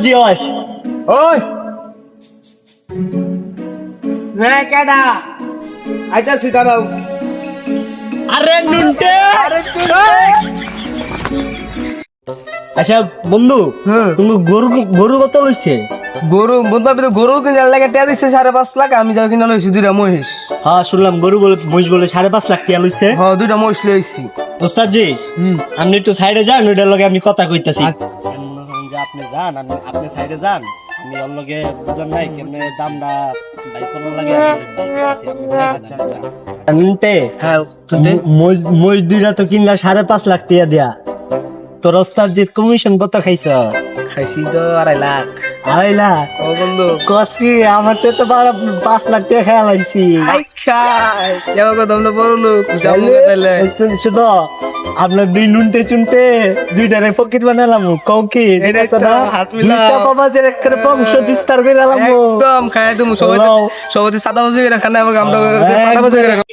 জি হয় ওই হ্যাঁ কেডা আইতাছি দাঁড়াও আরে নুনটে আরে আচ্ছা বন্ধু হুম। তুমি গরু কত লইছে? গরু বন্ধু আমি তো গরু কিনার লাগে টিয়া দিচ্ছে 5.5 লাখ আমি যা কিনা লইছি 2টা মহিষ হ্যাঁ শুনলাম গরু বলে মহিষ বলে 5.5 লাখ টাকা লইছে। হ্যাঁ 2টা মহিষ লইছি ওস্তাদ জি আপনি একটু সাইডে যান, ওইটার লগে আমি কথা কইতাছি। আচ্ছা। মনে করেন যে আপনি যান, আপনি সাইডে যান, আমি ওর লগে বুঝেন নাই কেমনে দামটা ভাই কোন লাগে নুনটে হ্যাঁ মহিষ দুইটা তো কিনলা 5.5 লাখ টাকা দিয়া, তোর ওস্তাদ জির কমিশন কত খাইছ? খাইছি তো 2.5 লাখ 2.5 লাখ? ও বন্ধু কসকি আমার তো 5 লাখ টাকা খেয়াল আইছি। আই খাই যাও গো তোমরা বড় লোক যাও তাহলে শুনো, আপনার দুই নুনটে চুনটে দুইটারে পকেট বানালাম কৌকি এটা তো হাত মিলাও। চাপাবাজের একটা বংশ বিস্তার করে এলাম। একদম খাই তুমি সবাই সবাই সাদা বসে রাখা না আমরা পাতা বসে রাখা